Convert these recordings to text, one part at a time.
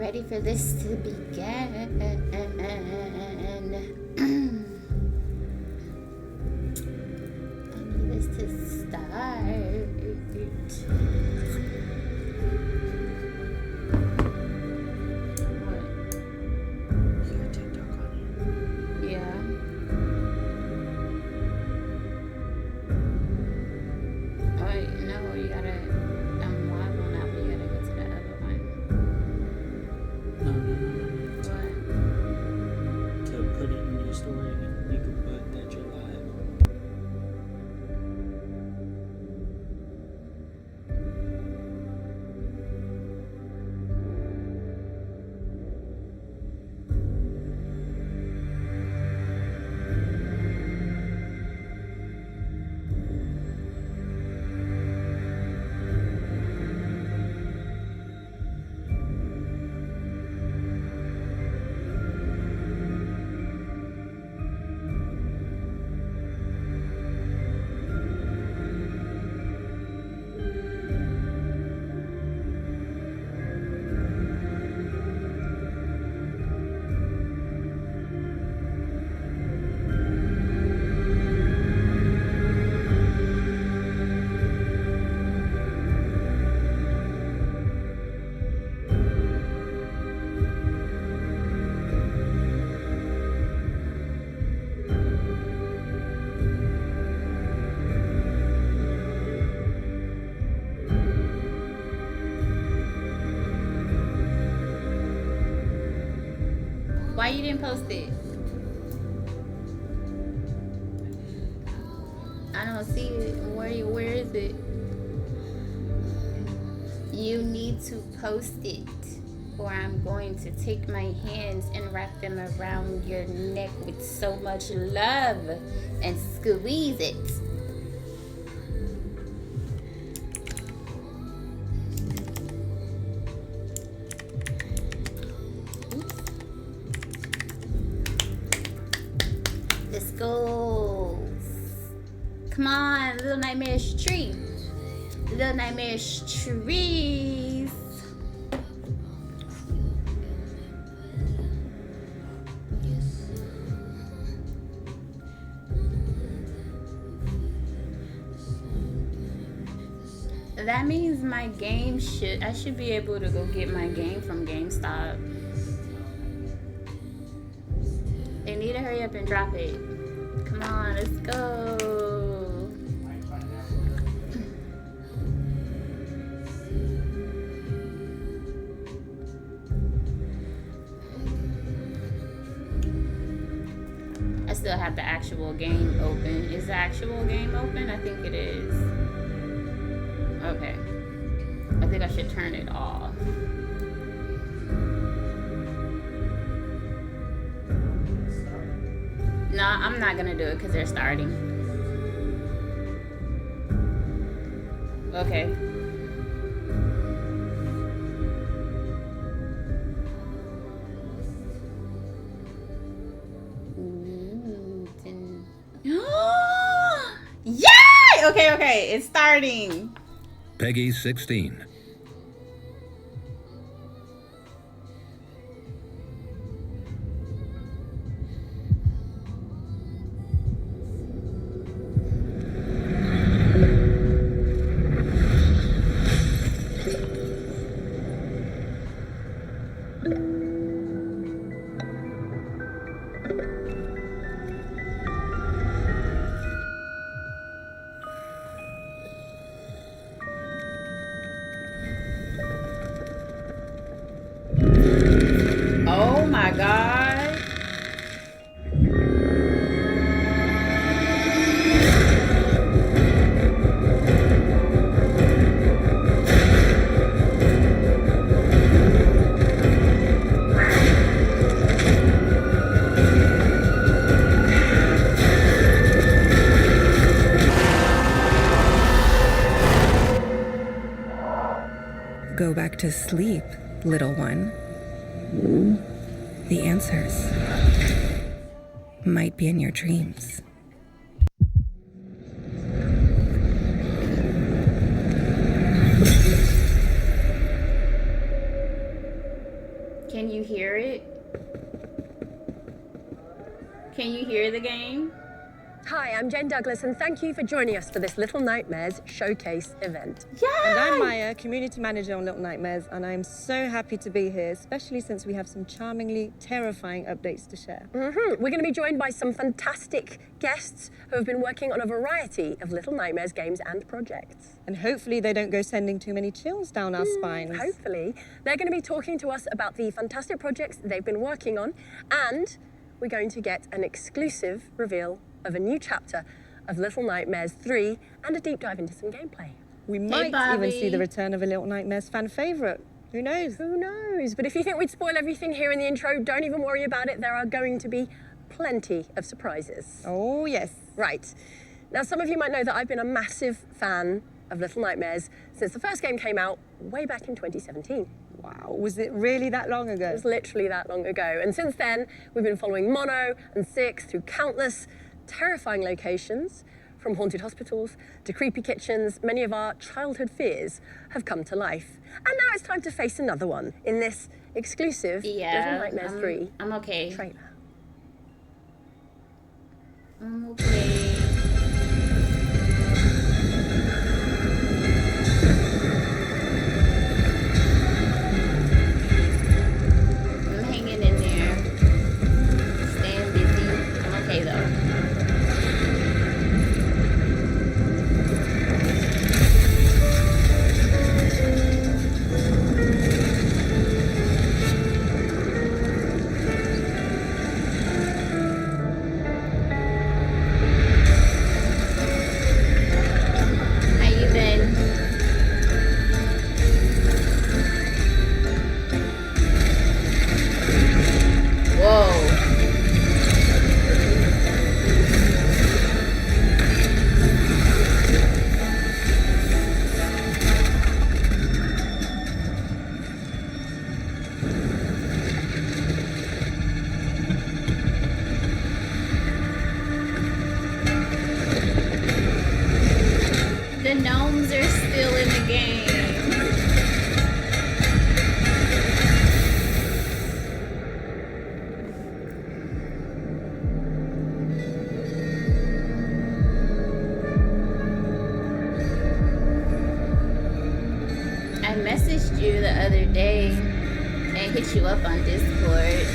ready for this to begin. I need this to start. Why you didn't post it? I don't see it. Where is it? You need to post it, or I'm going to take my hands and wrap them around your neck with so much love and squeeze it. Come on, Little Nightmare's tree. Little Nightmare's trees. That means my game I should be able to go get my game from GameStop. They need to hurry up and drop it. Come on, let's go. I still have the actual game open. Is the actual game open? I think it is. Okay. I think I should turn it off. No, I'm not gonna do it because they're starting. Okay. Yay! Okay, it's starting. Peggy 16. Oh my God. Go back to sleep, little one. The answers might be in your dreams. Can you hear the game? Hi, I'm Jane Douglas, and thank you for joining us for this Little Nightmares Showcase event. And I'm Maya, Community Manager on Little Nightmares, and I'm so happy to be here, especially since we have some charmingly terrifying updates to share. We're going to be joined by some fantastic guests who have been working on a variety of Little Nightmares games and projects. And hopefully they don't go sending too many chills down our spines. Hopefully. They're going to be talking to us about the fantastic projects they've been working on, and we're going to get an exclusive reveal of a new chapter of Little Nightmares 3 and a deep dive into some gameplay. We might even see the return of a Little Nightmares fan favourite. Who knows? Who knows? But if you think we'd spoil everything here in the intro, don't even worry about it. There are going to be plenty of surprises. Oh, yes. Right. Now, some of you might know that I've been a massive fan of Little Nightmares since the first game came out way back in 2017. Wow, was it really that long ago? It was literally that long ago. And since then, we've been following Mono and Six through countless terrifying locations, from haunted hospitals to creepy kitchens. Many of our childhood fears have come to life. And now it's time to face another one in this exclusive Little Nightmares 3 I'm okay. trailer. I'm okay. I'm hanging in there. Staying busy. I'm okay though. The gnomes are still in the game. I messaged you the other day and hit you up on Discord.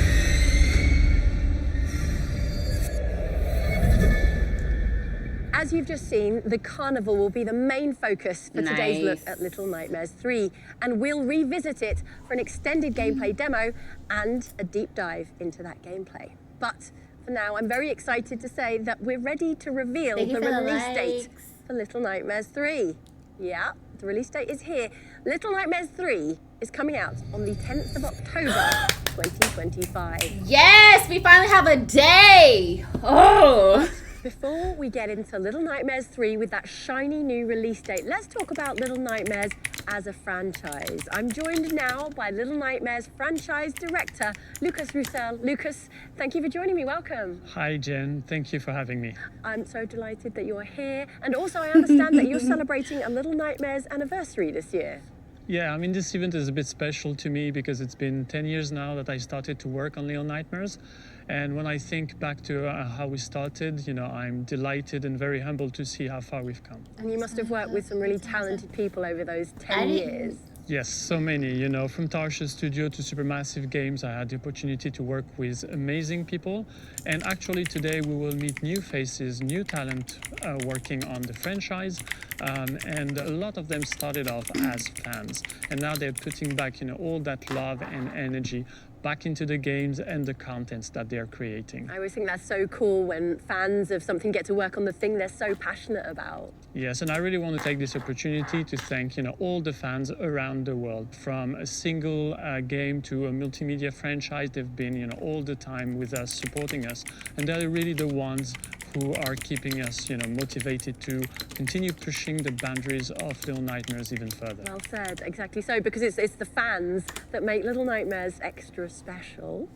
As you've just seen, the carnival will be the main focus for today's look at Little Nightmares 3, and we'll revisit it for an extended gameplay demo and a deep dive into that gameplay. But for now, I'm very excited to say that we're ready to reveal the release date for Little Nightmares 3. Yeah, the release date is here. Little Nightmares 3 is coming out on the 10th of October, 2025. Yes, we finally have a day. Oh. Before we get into Little Nightmares 3 with that shiny new release date, let's talk about Little Nightmares as a franchise. I'm joined now by Little Nightmares franchise director, Lucas Roussel. Lucas, thank you for joining me. Welcome. Hi, Jen. Thank you for having me. I'm so delighted that you're here. And also, I understand that you're celebrating a Little Nightmares anniversary this year. Yeah, I mean, this event is a bit special to me because it's been 10 years now that I started to work on Little Nightmares. And when I think back to how we started, you know, I'm delighted and very humbled to see how far we've come. And you must have worked with some really talented people over those 10 years. Yes, so many, you know, from Tarsha Studio to Supermassive Games, I had the opportunity to work with amazing people. And actually today we will meet new faces, new talent working on the franchise. And a lot of them started off as fans. And now they're putting back, you know, all that love and energy back into the games and the contents that they're creating. I always think that's so cool when fans of something get to work on the thing they're so passionate about. Yes, and I really want to take this opportunity to thank, you know, all the fans around the world, from a single game to a multimedia franchise. They've been, you know, all the time with us, supporting us, and they're really the ones who are keeping us, you know, motivated to continue pushing the boundaries of Little Nightmares even further. Well said, exactly so, because it's the fans that make Little Nightmares extra special.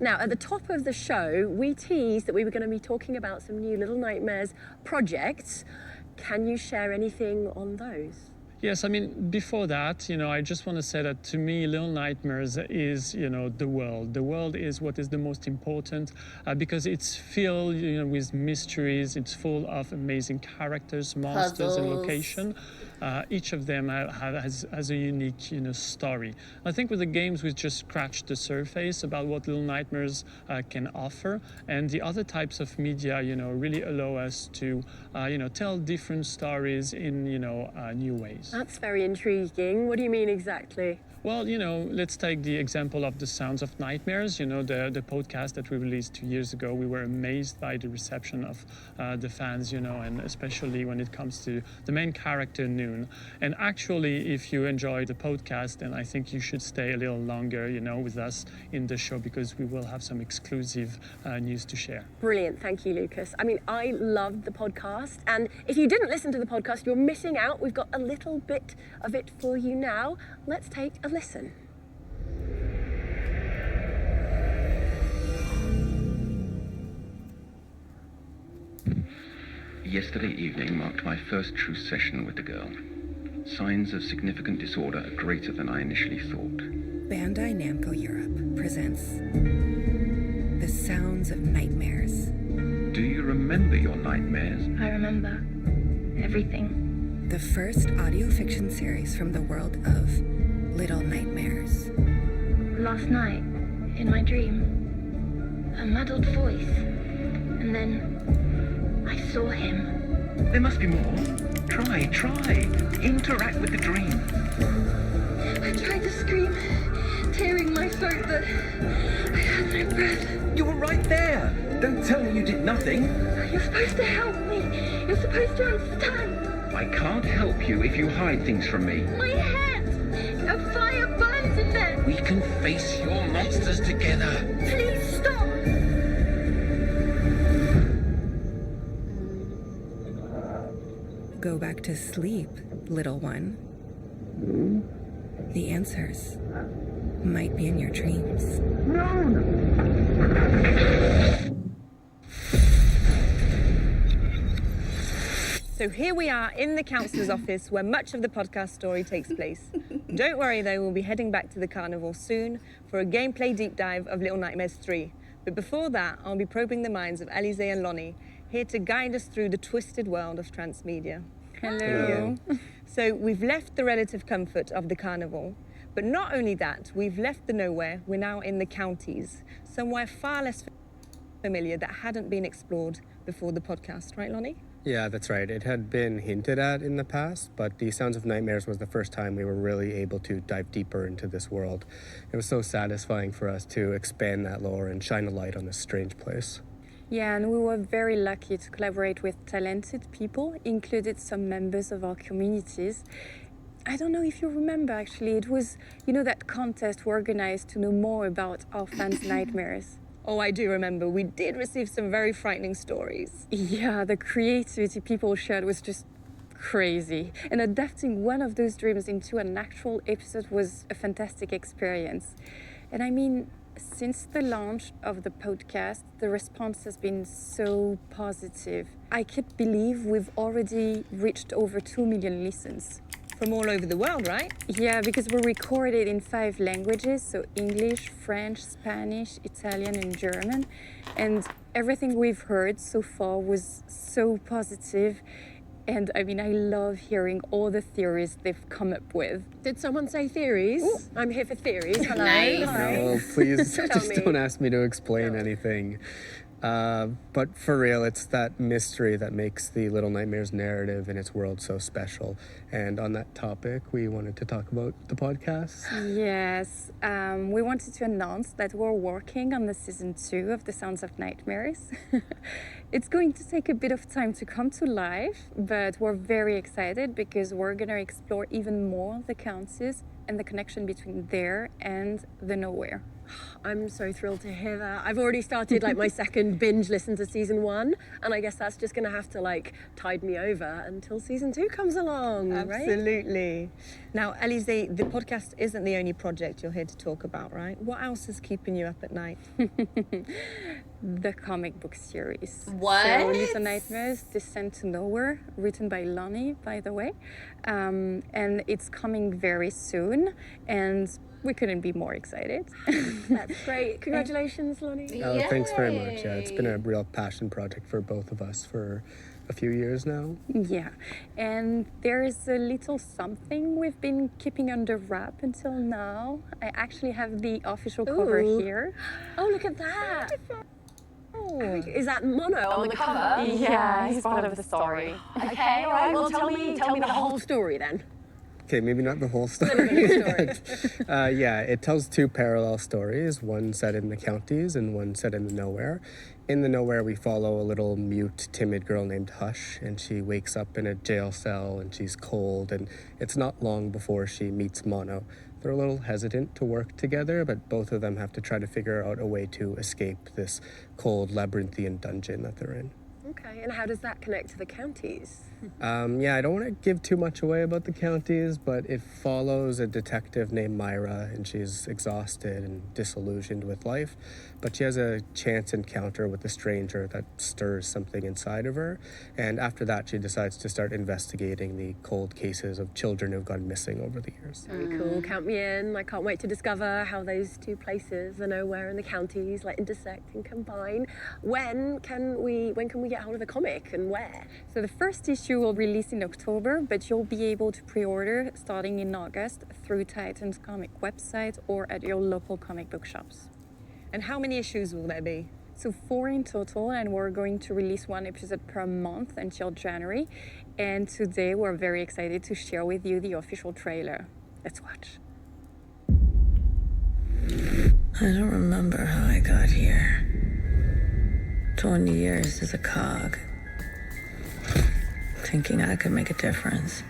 Now, at the top of the show, we teased that we were going to be talking about some new Little Nightmares projects. Can you share anything on those? Yes, I mean, before that, I just want to say that to me, Little Nightmares is, the world. The world is what is the most important because it's filled, with mysteries. It's full of amazing characters, monsters, and Puzzles. location. Each of them has a unique, story. I think with the games, we just scratched the surface about what Little Nightmares can offer, and the other types of media, really allow us to, tell different stories in, new ways. That's very intriguing. What do you mean exactly? Well, let's take the example of The Sounds of Nightmares, the podcast that we released 2 years ago. We were amazed by the reception of the fans, and especially when it comes to the main character, Noon. And actually, if you enjoy the podcast, then I think you should stay a little longer, with us in the show, because we will have some exclusive news to share. Brilliant. Thank you, Lucas. I mean, I loved the podcast. And if you didn't listen to the podcast, you're missing out. We've got a little bit of it for you now. Let's take a listen. Yesterday evening marked my first true session with the girl. Signs of significant disorder are greater than I initially thought. Bandai Namco Europe presents The Sounds of Nightmares. Do you remember your nightmares? I remember everything. The first audio fiction series from the world of Little Nightmares. Last night, in my dream, a muddled voice, and then I saw him. There must be more. Try. Interact with the dream. I tried to scream, tearing my throat, but I had no breath. You were right there. Don't tell me you did nothing. You're supposed to help me. You're supposed to understand. I can't help you if you hide things from me. My head! A fire burns in there! We can face your monsters together. Please stop! Go back to sleep, little one. The answers might be in your dreams. So here we are in the councillor's office where much of the podcast story takes place. Don't worry though, we'll be heading back to the carnival soon for a gameplay deep dive of Little Nightmares 3. But before that, I'll be probing the minds of Alize and Lonnie, here to guide us through the twisted world of transmedia. Hello. So we've left the relative comfort of the carnival, but not only that, we've left the nowhere, we're now in the counties, somewhere far less familiar that hadn't been explored before the podcast, right Lonnie? Yeah, that's right. It had been hinted at in the past, but The Sounds of Nightmares was the first time we were really able to dive deeper into this world. It was so satisfying for us to expand that lore and shine a light on this strange place. Yeah, and we were very lucky to collaborate with talented people, included some members of our communities. I don't know if you remember, actually, it was, that contest we organized to know more about our fans' nightmares. Oh, I do remember. We did receive some very frightening stories. Yeah, the creativity people shared was just crazy. And adapting one of those dreams into an actual episode was a fantastic experience. And I mean, since the launch of the podcast, the response has been so positive. I can't believe we've already reached over 2 million listens. From all over the world, right? Yeah, because we recorded in 5 languages, so English, French, Spanish, Italian, and German. And everything we've heard so far was so positive. And I mean, I love hearing all the theories they've come up with. Did someone say theories? Ooh. I'm here for theories. Hello. Nice. Hi. No, please just me. don't ask me to explain anything. But for real, it's that mystery that makes the Little Nightmares narrative and its world so special. And on that topic, we wanted to talk about the podcast. Yes, we wanted to announce that we're working on the season 2 of The Sounds of Nightmares. It's going to take a bit of time to come to life, but we're very excited because we're going to explore even more the counties and the connection between there and the nowhere. I'm so thrilled to hear that. I've already started my second binge listen to season 1, and I guess that's just gonna have to tide me over until season 2 comes along, right? Absolutely. Now, Alizé, the podcast isn't the only project you're here to talk about, right? What else is keeping you up at night? The comic book series. What? So, Little Nightmares, Descent to Nowhere, written by Lonnie, by the way. And it's coming very soon. And we couldn't be more excited. That's great. Congratulations, Lonnie. Oh, thanks very much. Yeah, it's been a real passion project for both of us for a few years now. Yeah, and there's a little something we've been keeping under wrap until now. I actually have the official cover Ooh. here. Oh, look at that. Oh. Is that Mono on the cover? Yeah, he's part of the story. Okay, all right. Well, tell me the whole story then. Okay, maybe not the whole story. Yeah, it tells two parallel stories, one set in the counties and one set in the nowhere. In the nowhere, we follow a little mute, timid girl named Hush, and she wakes up in a jail cell and she's cold, and it's not long before she meets Mono. They're a little hesitant to work together, but both of them have to try to figure out a way to escape this cold, labyrinthian dungeon that they're in. Okay, and how does that connect to the counties? Yeah, I don't want to give too much away about the counties, but it follows a detective named Myra, and she's exhausted and disillusioned with life. But she has a chance encounter with a stranger that stirs something inside of her. And after that, she decides to start investigating the cold cases of children who've gone missing over the years. Very cool. Count me in. I can't wait to discover how those two places, the nowhere and the counties, like intersect and combine. When can we get hold of the comic and where? So the first issue will release in October, but you'll be able to pre-order starting in August through Titan's comic website or at your local comic book shops. And how many issues will there be? So 4 in total, and we're going to release 1 episode per month until January. And today we're very excited to share with you the official trailer. Let's watch. I don't remember how I got here. 20 years as a cog, thinking I could make a difference.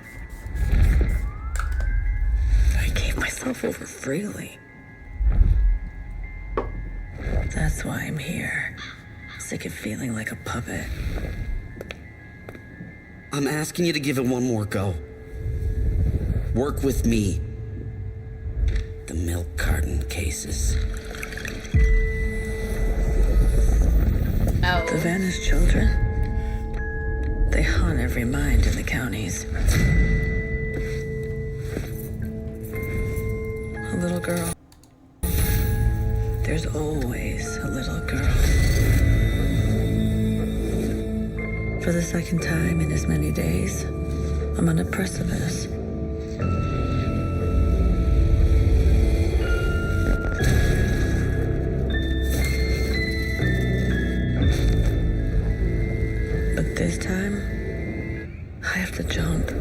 I gave myself over freely. That's why I'm here. Sick of feeling like a puppet. I'm asking you to give it one more go. Work with me. The milk carton cases. Oh. The vanished children. They haunt every mind in the counties. A little girl. There's always a little girl. For the second time in as many days, I'm on a precipice. But this time, I have to jump.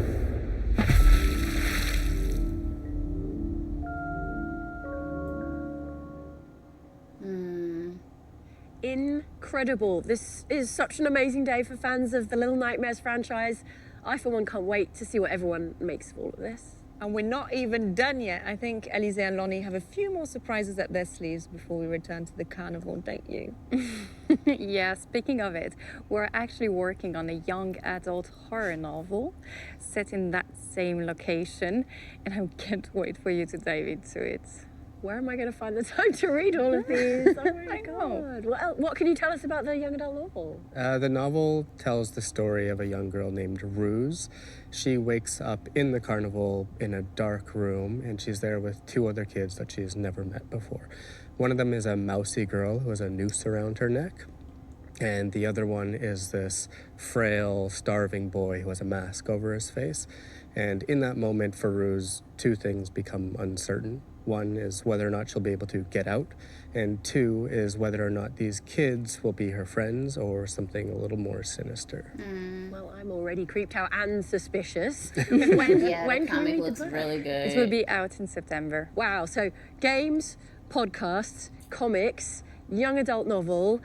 Incredible. This is such an amazing day for fans of the Little Nightmares franchise. I, for one, can't wait to see what everyone makes of all of this. And we're not even done yet. I think Alizé and Lonnie have a few more surprises up their sleeves before we return to the carnival, don't you? Yeah, speaking of it, we're actually working on a young adult horror novel set in that same location, and I can't wait for you to dive into it. Where am I going to find the time to read all of these? Oh my God. What can you tell us about the young adult novel? The novel tells the story of a young girl named Ruse. She wakes up in the carnival in a dark room, and she's there with 2 other kids that she's never met before. One of them is a mousy girl who has a noose around her neck, and the other one is this frail, starving boy who has a mask over his face. And in that moment, for Ruse, 2 things become uncertain. One is whether or not she'll be able to get out, and 2 is whether or not these kids will be her friends or something a little more sinister. Well, I'm already creeped out and suspicious. Yeah, when the can comic we read looks the book? really good. It will be out in September. Wow, so games, podcasts, comics, young adult novel.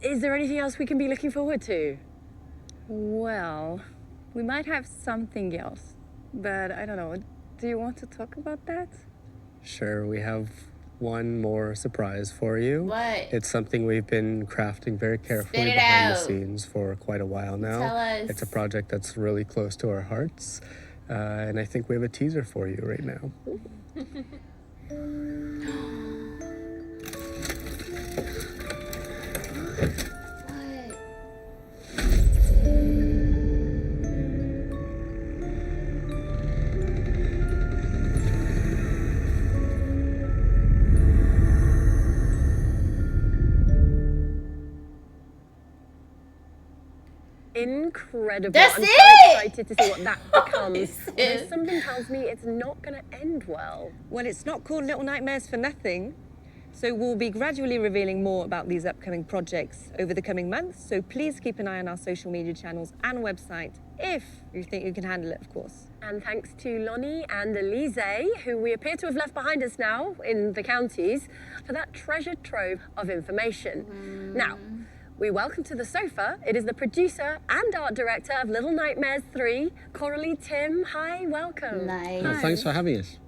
Is there anything else we can be looking forward to? Well, we might have something else, but I don't know. Do you want to talk about that? Sure, we have one more surprise for you. What? It's something we've been crafting very carefully Spit it behind the out. scenes for quite a while now. Tell us. It's a project that's really close to our hearts. And I think we have a teaser for you right now. Incredible. That's I'm it! so excited to see what that becomes. Although something tells me it's not going to end well. Well, it's not called Little Nightmares for nothing. So we'll be gradually revealing more about these upcoming projects over the coming months. So please keep an eye on our social media channels and website if you think you can handle it, of course. And thanks to Lonnie and Elise, who we appear to have left behind us now in the counties, for that treasure trove of information. Now, we welcome to the sofa. It is the producer and art director of Little Nightmares 3, Coralie Tim. Hi, welcome. Nice. Well, thanks for having us.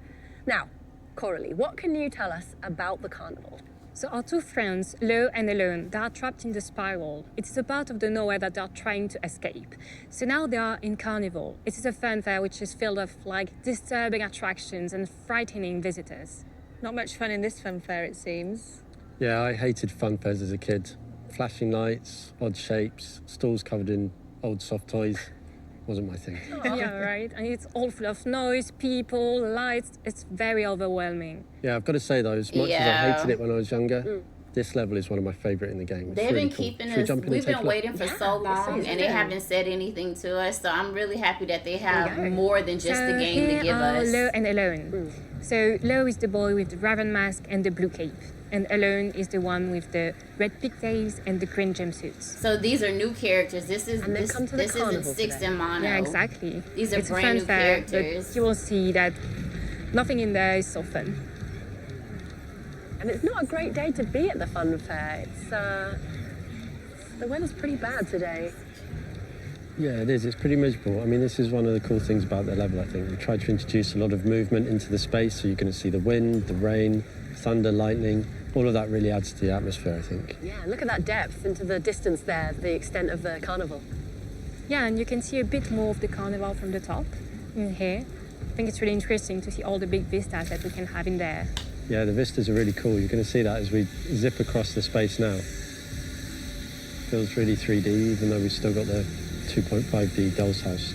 Now, Coralie, what can you tell us about the carnival? So our two friends, Lo and Alone, they are trapped in the spiral. It is a part of the nowhere that they are trying to escape. So now they are in Carnival. It is a fun fair which is filled of disturbing attractions and frightening visitors. Not much fun in this fun fair, it seems. Yeah, I hated fun fairs as a kid. Flashing lights, odd shapes, stalls covered in old soft toys. Wasn't my thing. Yeah, right. And it's all full of noise, people, lights. It's very overwhelming. Yeah, I've got to say though, as much as I hated it when I was younger, this level is one of my favourite in the game. It's They've really been cool. keeping Should we us. jump in and We've take been a look? waiting for so long, and they haven't said anything to us. So I'm really happy that they have more than just the game to give us. Lo and Alone. So Lo is the boy with the raven mask and the blue cape, and Alone is the one with the red pigtails and the green jumpsuits. So these are new characters. This is And they this, come to the this isn't carnival Six today. and Mono. Yeah, exactly. These are It's a brand new fun fair, characters. but you will see that nothing in there is so fun. And it's not a great day to be at the fun fair. It's the weather's pretty bad today. Yeah, it is. It's pretty miserable. I mean, this is one of the cool things about the level, I think. We tried to introduce a lot of movement into the space, so you're going to see the wind, the rain, thunder, lightning. All of that really adds to the atmosphere, I think. Yeah, look at that depth into the distance there, the extent of the carnival. Yeah, and you can see a bit more of the carnival from the top in here. I think it's really interesting to see all the big vistas that we can have in there. Yeah, the vistas are really cool. You're going to see that as we zip across the space now. Feels really 3D, even though we've still got the 2.5D doll's house.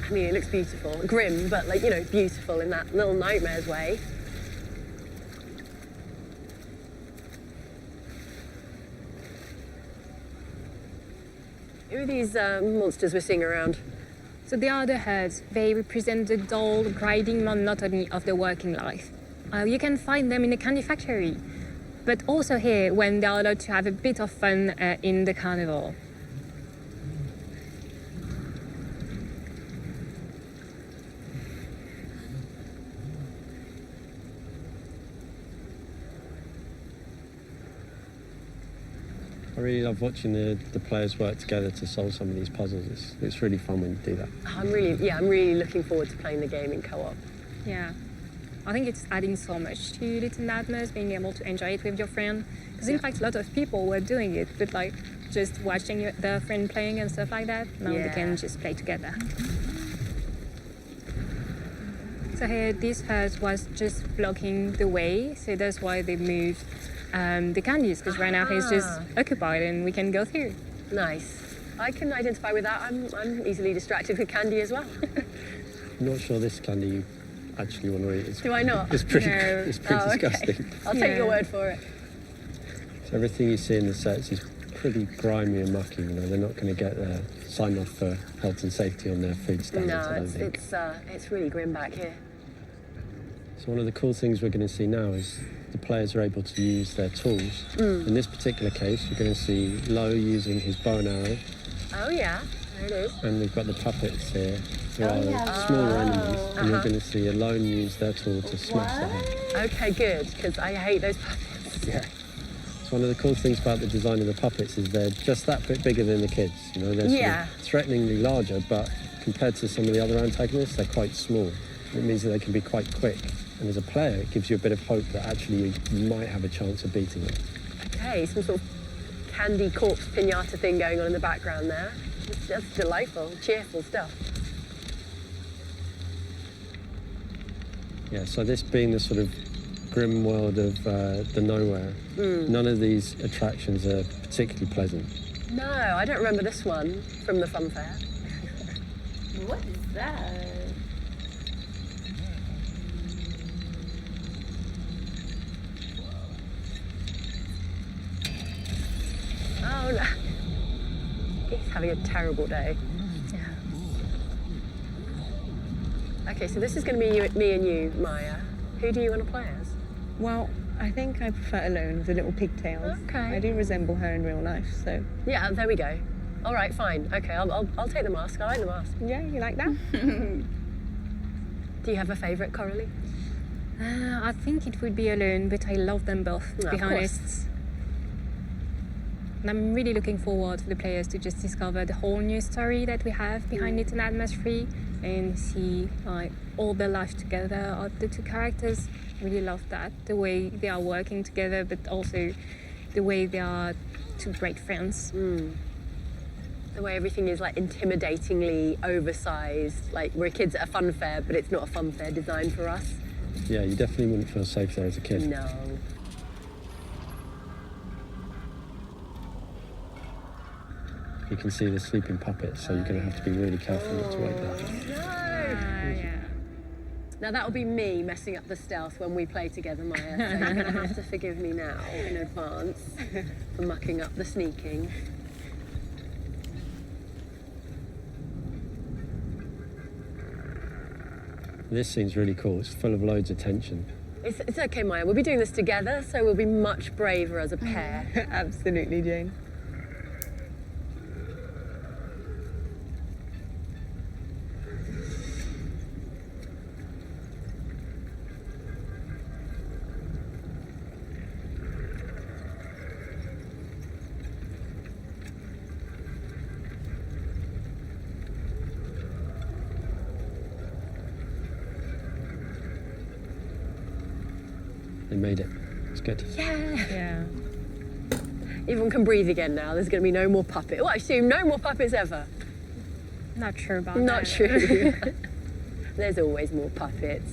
I mean, it looks beautiful. Grim, but beautiful in that Little Nightmares way. Who are these monsters we're seeing around? So they are the herds. They represent the dull, grinding monotony of the working life. You can find them in the candy factory, but also here when they are allowed to have a bit of fun in the carnival. I really love watching the players work together to solve some of these puzzles. It's really fun when you do that. I'm really looking forward to playing the game in co-op. Yeah, I think it's adding so much to Little Nightmares, being able to enjoy it with your friend. Because in fact, a lot of people were doing it, but just watching their friend playing and stuff like that. Now they can just play together. So here, this herd was just blocking the way, so that's why they moved the candies, because right now he's just occupied and we can go through. Nice. I can identify with that. I'm easily distracted with candy as well. I'm not sure this candy you actually want to eat. Do I not? It's pretty, No. it's pretty Oh, okay. disgusting. I'll take your word for it. So everything you see in the sets is pretty grimy and mucky. They're not going to get signed off for health and safety on their food standards, I don't think. It's really grim back here. So one of the cool things we're going to see now is the players are able to use their tools. In this particular case, you're going to see Lo using his bow and arrow. Oh yeah, there it is. And we've got the puppets here, who are smaller enemies. And you're going to see Alone use their tool to smash the head. Okay, good, because I hate those puppets. Yeah. So one of the cool things about the design of the puppets is they're just that bit bigger than the kids. They're sort of threateningly larger, but compared to some of the other antagonists, they're quite small. It means that they can be quite quick. And as a player, it gives you a bit of hope that actually you might have a chance of beating them. Okay, some sort of candy corpse pinata thing going on in the background there. That's delightful, cheerful stuff. Yeah, so this being the sort of grim world of the nowhere, none of these attractions are particularly pleasant. No, I don't remember this one from the fun fair. What is that? Oh no. He's having a terrible day. Yeah. Okay, so this is going to be me and you, Maya. Who do you want to play as? Well, I think I prefer Alone with the little pigtails. Okay. I do resemble her in real life, so... Yeah, there we go. All right, fine. Okay, I'll take the mask. I like the mask. Yeah, you like that? Do you have a favourite, Coralie? I think it would be Alone, but I love them both, to be honest. And I'm really looking forward for the players to just discover the whole new story that we have behind Little Nightmares 3 and see like all the life together of the two characters. I really love that, the way they are working together, but also the way they are two great friends. The way everything is like intimidatingly oversized. Like we're kids at a fun fair, but it's not a fun fair designed for us. Yeah, you definitely wouldn't feel safe there as a kid. No. You can see the sleeping puppets, so you're going to have to be really careful not to wake them. Yeah. Now that'll be me messing up the stealth when we play together, Maya. So you're going to have to forgive me now in advance for mucking up the sneaking. This scene's really cool. It's full of loads of tension. It's okay, Maya. We'll be doing this together, so we'll be much braver as a pair. Absolutely, Jane. They made it. It's good. Yeah. Everyone can breathe again now. There's going to be no more puppets. Well, I assume no more puppets ever. Not sure about that. Not true. There's always more puppets.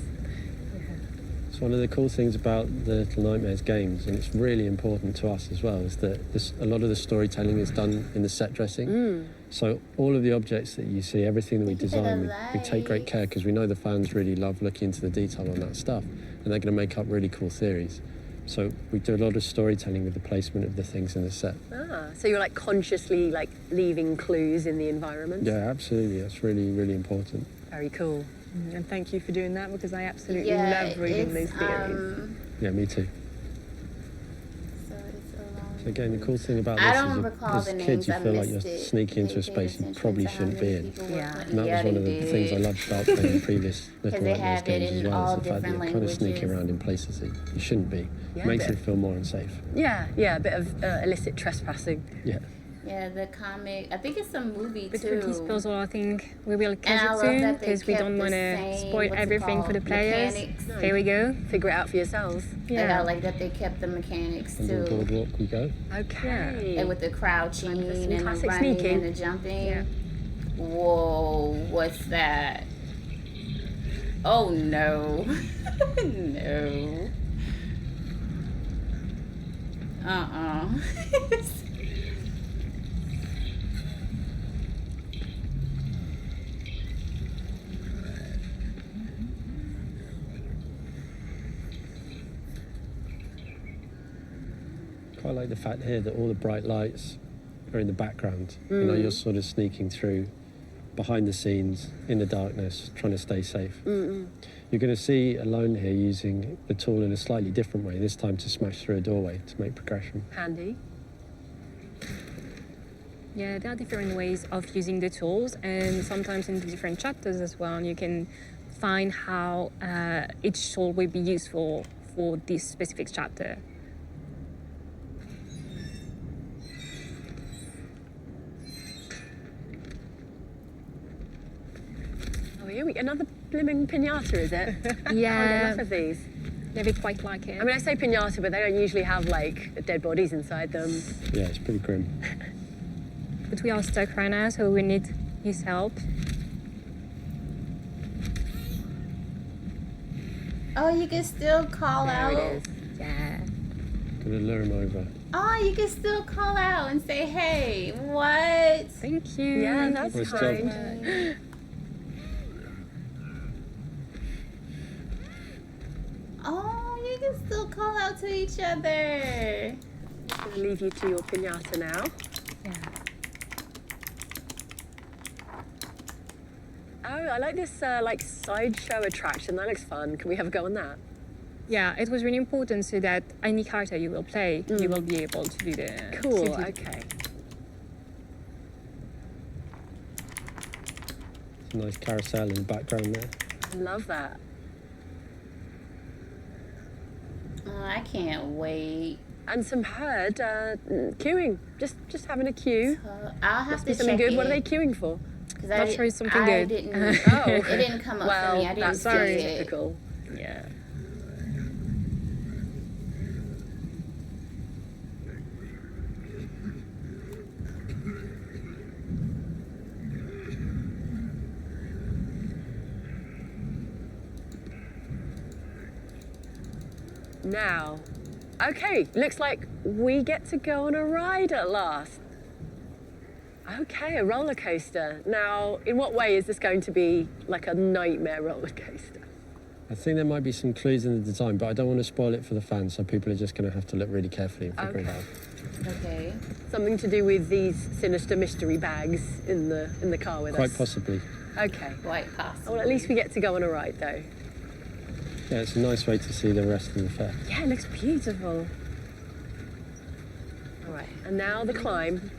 It's one of the cool things about the Little Nightmares games, and it's really important to us as well, is that a lot of the storytelling is done in the set dressing. So all of the objects that you see, everything that we design, we take great care because we know the fans really love looking into the detail on that stuff, and they're going to make up really cool theories. So we do a lot of storytelling with the placement of the things in the set. So you're like consciously like leaving clues in the environment? Yeah, absolutely. That's really, really important. Very cool. And thank you for doing that because I absolutely Yeah, love reading it's, these theories. Yeah, me too. So it's alone. So again, the cool thing about I this don't is recall as the kids names. you I feel like you're missed it. sneaking into a space you probably shouldn't be in. Yeah. And that was one of the things I loved about playing the previous Little they Nightmares have it games as in well, all is the fact that you're different kind of sneaking languages. around in places that you shouldn't be. Yeah, Makes but- it feel more unsafe. Yeah, a bit of illicit trespassing. Yeah. Yeah, the comic. I think it's a movie But too. with this puzzle, I think we will And catch I it love soon that they because we kept don't the want to same- spoil what's it everything for the called? players. Mechanics. Here we go. Figure it out for yourselves. And I like that they kept the mechanics And on too. boardwalk we go. Okay. And with the crouching Some and the classic running sneaking. and the jumping. Yeah. Whoa, what's that? Oh no. No. Quite like the fact here that all the bright lights are in the background. You know, you're sort of sneaking through behind the scenes in the darkness, trying to stay safe. You're going to see Alone here using the tool in a slightly different way, this time to smash through a doorway to make progression. Handy. Yeah, there are different ways of using the tools, and sometimes in the different chapters as well, you can find how each tool will be useful for this specific chapter. Oh, here we another blimmin' pinata, is it? Yeah. Enough of these. Yeah, we quite like it. I mean, I say pinata, but they don't usually have like dead bodies inside them. Yeah, it's pretty grim. But we are stuck right now, so we need his help. Oh, you can still call There out. it is. Yeah. Gonna lure him over. Oh, you can still call out and say, "Hey, what?" Thank you. Yeah, that's We're kind. Oh, you can still call out to each other. I'm gonna leave you to your piñata now. Yeah. Oh, I like this like sideshow attraction. That looks fun. Can we have a go on that? Yeah, it was really important so that any character you will play, you will be able to do the... Cool, to do- okay. It's a nice carousel in the background there. I love that. Oh, I can't wait. And some herd queuing. Just having a queue. I'll have Must to be something check good. What are they it. queuing for? 'Cause Not sure it's something good. Didn't, Oh. it didn't come up Well, for me. I didn't that's see very it. typical. Yeah. Now, okay, looks like we get to go on a ride at last. Okay, a roller coaster. Now, in what way is this going to be like a nightmare roller coaster? I think there might be some clues in the design, but I don't want to spoil it for the fans, so people are just going to have to look really carefully and figure it out. Okay. Something to do with these sinister mystery bags in the car with Quite us. possibly. Okay. Quite possible. Well, at least we get to go on a ride, though. Yeah, it's a nice way to see the rest of the fair. Yeah, it looks beautiful. All right, and now the climb.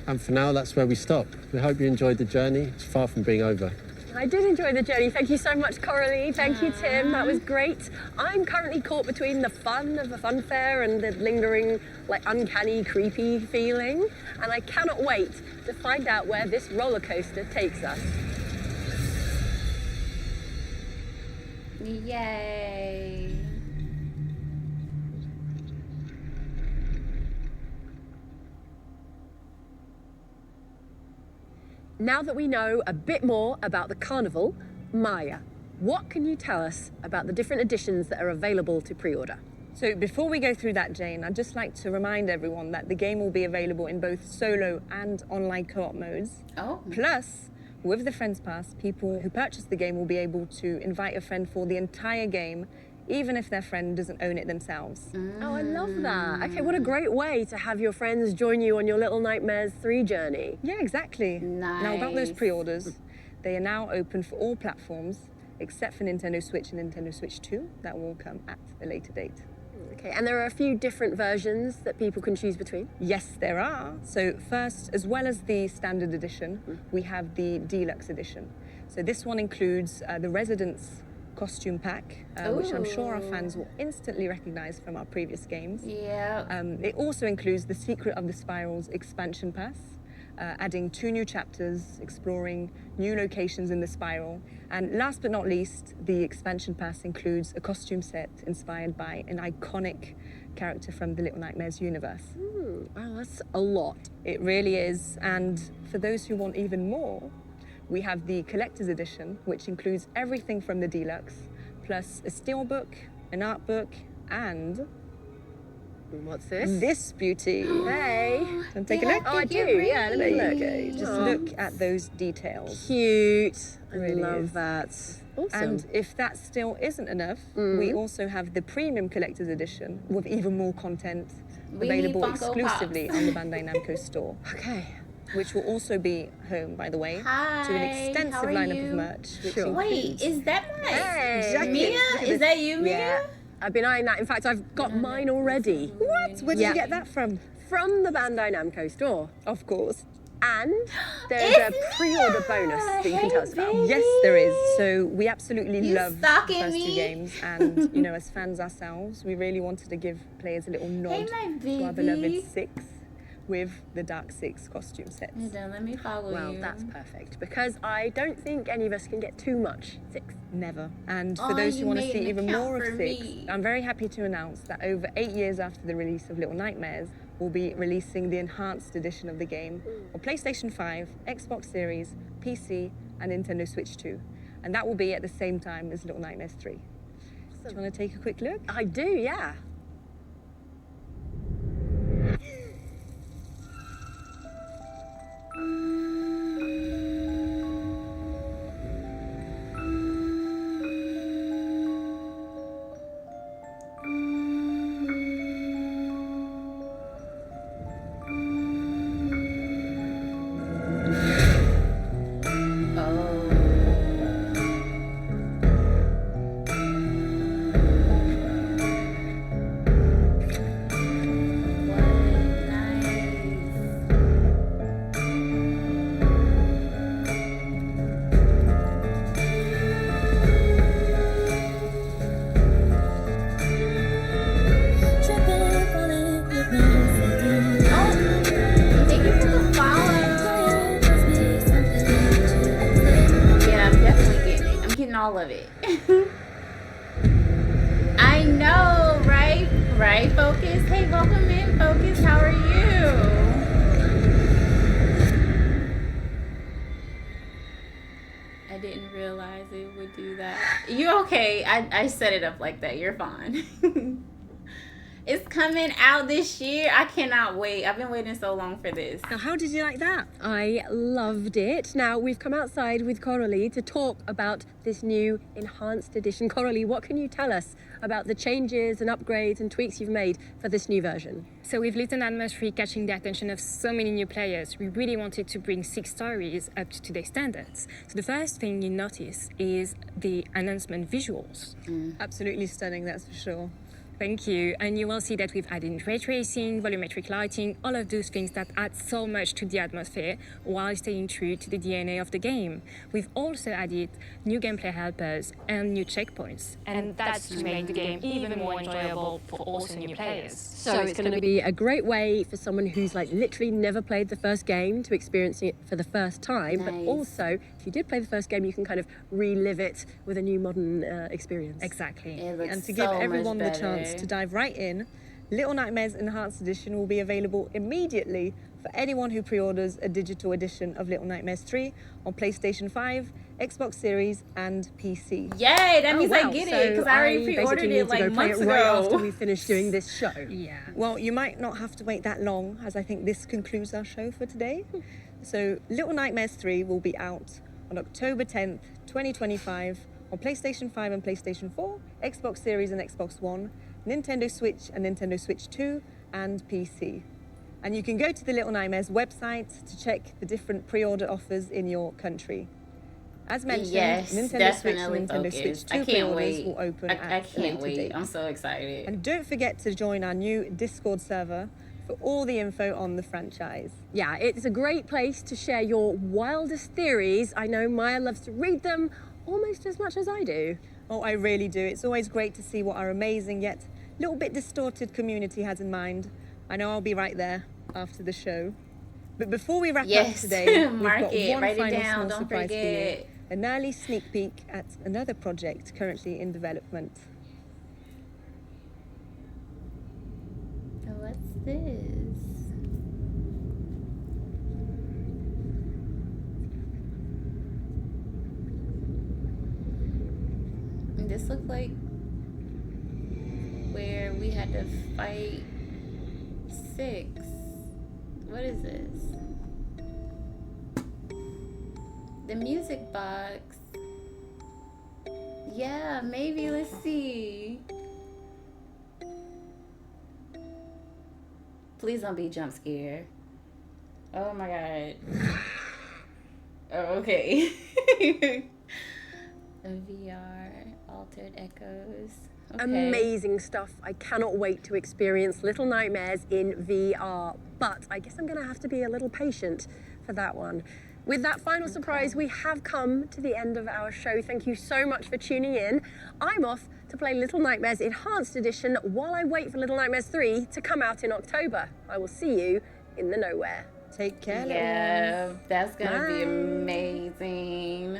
And for now, that's where we stop. We hope you enjoyed the journey. It's far from being over. I did enjoy the journey. Thank you so much, Coralie. Thank you, Tim. That was great. I'm currently caught between the fun of the fun fair and the lingering, like, uncanny, creepy feeling. And I cannot wait to find out where this roller coaster takes us. Yay. Now that we know a bit more about the carnival, Maya, what can you tell us about the different editions that are available to pre-order? So before we go through that, Jane, I'd just like to remind everyone that the game will be available in both solo and online co-op modes. Oh. Plus, with the Friends Pass, people who purchase the game will be able to invite a friend for the entire game, even if their friend doesn't own it themselves. Oh, I love that. Okay, what a great way to have your friends join you on your Little Nightmares 3 journey. Yeah, exactly. Nice. Now, about those pre-orders, they are now open for all platforms, except for Nintendo Switch and Nintendo Switch 2. That will come at a later date. Okay, and there are a few different versions that people can choose between? Yes, there are. So first, as well as the standard edition, we have the deluxe edition. So this one includes the Residence costume pack, which I'm sure our fans will instantly recognize from our previous games. Yeah. It also includes the Secret of the Spirals expansion pass, adding 2 new chapters, exploring new locations in the spiral. And last but not least, the expansion pass includes a costume set inspired by an iconic character from the Little Nightmares universe. Wow, that's a lot. It really is. And for those who want even more, we have the collector's edition, which includes everything from the deluxe, plus a steelbook, an art book, and what's this? This beauty. Hey. And take a look. Oh, I do. Yeah, let me look. Okay, just look at those details. Cute. I Really love is. that. Awesome. And if that still isn't enough, we also have the premium collector's edition with even more content We need available Funko exclusively Pops. on the Bandai Namco store. Okay. Which will also be home, by the way, to an Hi, extensive how are lineup you? of merch. Which Wait, includes- is that my Hey. Mia? Is that you, Mia? Yeah. I've been eyeing that. In fact, I've got mine already. What? Where did you get that from? From the Bandai Namco store. Of course. And there's a pre-order bonus that you can tell us about. Yes, there is. So we absolutely You love the stalking first 2 me? games, and you know, as fans ourselves, we really wanted to give players a little nod my to our beloved baby. 6 with the Dark 6 costume sets. Hold on, let me follow Well, you. that's perfect because I don't think any of us can get too much 6. Never. And for Oh, those you who want to made see an even account more of for 6, me. I'm very happy to announce that over 8 years after the release of Little Nightmares, we'll be releasing the enhanced edition of the game on PlayStation 5, Xbox Series, PC, and Nintendo Switch 2. And that will be at the same time as Little Nightmares 3. Do you want to take a quick look? I do, yeah. All of it. I know, right? Right, Focus? Hey, welcome in, Focus. How are you? I didn't realize it would do that. You okay? I set it up like that. You're fine. It's coming out this year. I cannot wait. I've been waiting so long for this. Now, how did you like that? I loved it. Now, we've come outside with Coralie to talk about this new enhanced edition. Coralie, what can you tell us about the changes and upgrades and tweaks you've made for this new version? So with Little Nightmares 3 catching the attention of so many new players, we really wanted to bring 6 stories up to today's standards. So the first thing you notice is the announcement visuals. Absolutely stunning, that's for sure. Thank you. And you will see that we've added ray tracing, volumetric lighting, all of those things that add so much to the atmosphere while staying true to the DNA of the game. We've also added new gameplay helpers and new checkpoints. And that's to make the game even more enjoyable for also new players. So it's going to be a great way for someone who's like literally never played the first game to experience it for the first time. But also, if you did play the first game, you can kind of relive it with a new modern experience. Exactly. And to give everyone the chance to dive right in, Little Nightmares Enhanced Edition will be available immediately for anyone who pre-orders a digital edition of Little Nightmares 3 on PlayStation 5, Xbox Series, and PC. Yay! That means I get it, because I already pre-ordered it like months ago. Right after we finished doing this show. Yeah. Well, you might not have to wait that long, as I think this concludes our show for today. So, Little Nightmares 3 will be out on October 10th, 2025 on PlayStation 5 and PlayStation 4, Xbox Series and Xbox One, Nintendo Switch and Nintendo Switch 2, and PC. And you can go to the Little Nightmares website to check the different pre-order offers in your country. As mentioned, Nintendo Switch and Nintendo Switch 2 pre-orders will open at a later date. I'm so excited. And don't forget to join our new Discord server for all the info on the franchise. Yeah, it's a great place to share your wildest theories. I know Maya loves to read them almost as much as I do. Oh, I really do. It's always great to see what our amazing yet a little bit distorted community has in mind. I know I'll be right there after the show. But before we wrap up today, we've got one final small surprise for you. An early sneak peek at another project currently in development. What's this? This looked like where we had to fight 6. What is this? The music box. Yeah, maybe. Let's see. Please don't be jump scare. Oh my god. Oh, okay. VR, altered echoes. Okay. Amazing stuff. I cannot wait to experience Little Nightmares in VR. But I guess I'm going to have to be a little patient for that one. With that final surprise, we have come to the end of our show. Thank you so much for tuning in. I'm off to play Little Nightmares Enhanced Edition while I wait for Little Nightmares 3 to come out in October. I will see you in the nowhere. Take care, yeah, little ones. That's gonna be amazing.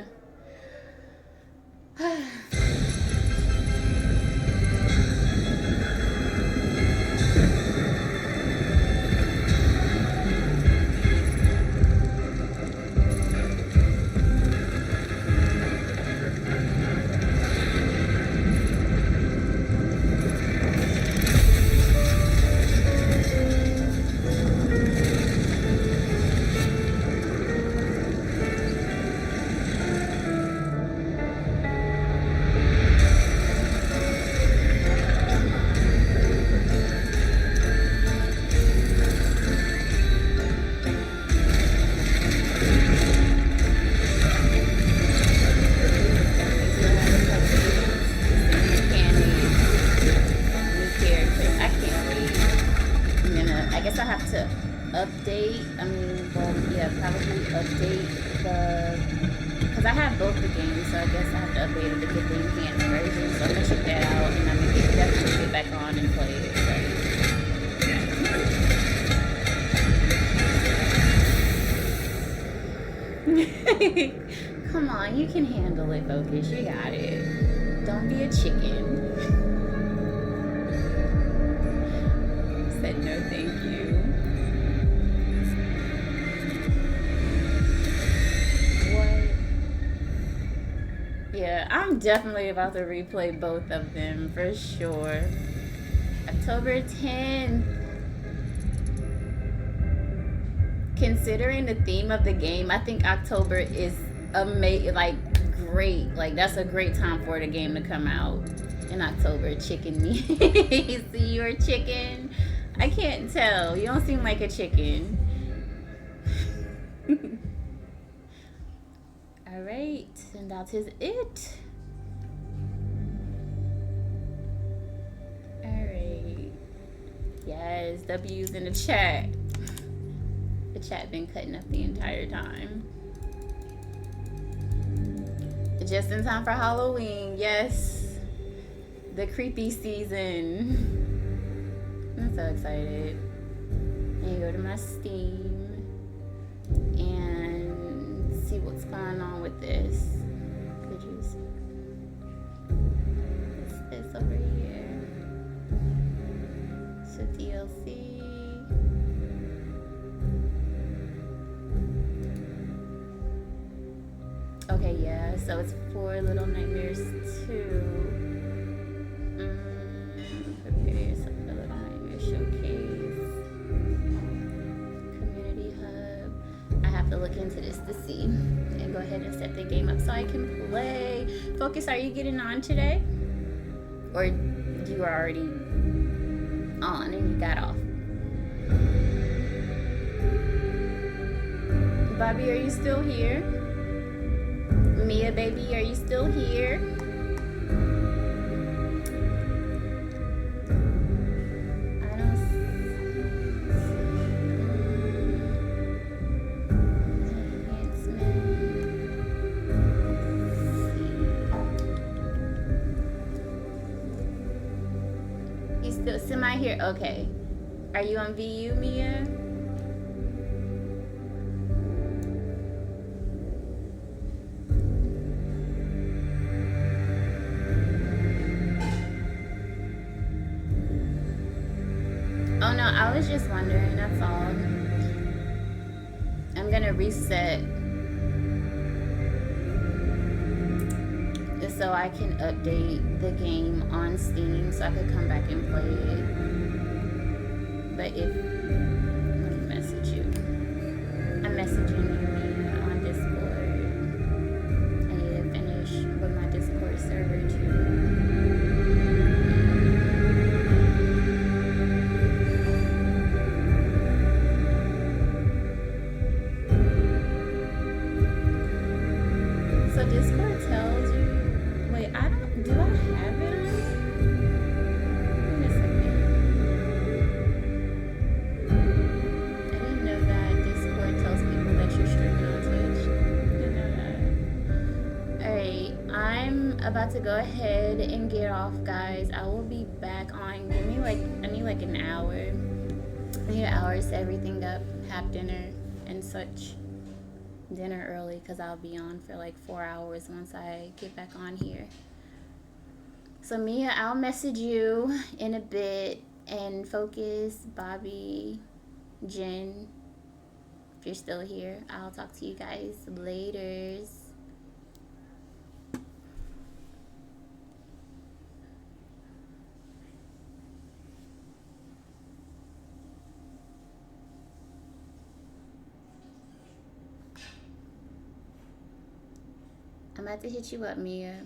probably update because I have both the games, so I guess I have to update it to get the enhanced version. So I'm gonna check that out, and I'm gonna definitely get back on and play it. Come on, you can handle it, Focus. You got it. Don't be a chicken. Said no, thank you. Yeah, I'm definitely about to replay both of them for sure. October 10th. Considering the theme of the game, I think October is amazing, like great. Like that's a great time for the game to come out in October. Chicken meat. See, you're a chicken. I can't tell. You don't seem like a chicken. All right, and that is it. All right. Yes, W's in the chat. The chat been cutting up the entire time. Just in time for Halloween. Yes, the creepy season. I'm so excited. And go to my Steam and see what's going on with this. Could you see? What's this over here? So DLC. Okay, yeah. So it's for Little Nightmares 2. Prepare yourself for Little Nightmares Showcase. Community Hub. I have to look into this to see. And go ahead and set the game up so I can play. Focus, are you getting on today? Or you were already on and you got off? Bobby, are you still here? Mia, baby, are you still here? Semi here. Okay. Are you on VU, Mia? Oh no, I was just wondering, that's all. I'm gonna reset so I can update the game on Steam so I could come back and play it. But if, let me message you. I'm messaging you on Discord. I need to finish with my Discord server too. So Discord tells you, wait, do I have it on? Wait a second. I didn't know that Discord tells people that you're streaming on Twitch. Didn't know that. Alright, I'm about to go ahead and get off, guys. I will be back on. Give me I need like an hour. I need an hour to set everything up, have dinner and such. Dinner early because I'll be on for like 4 hours once I get back on here. So Mia, I'll message you in a bit, and Focus, Bobby, Jen, if you're still here, I'll talk to you guys later. I'm about to hit you up, Mia.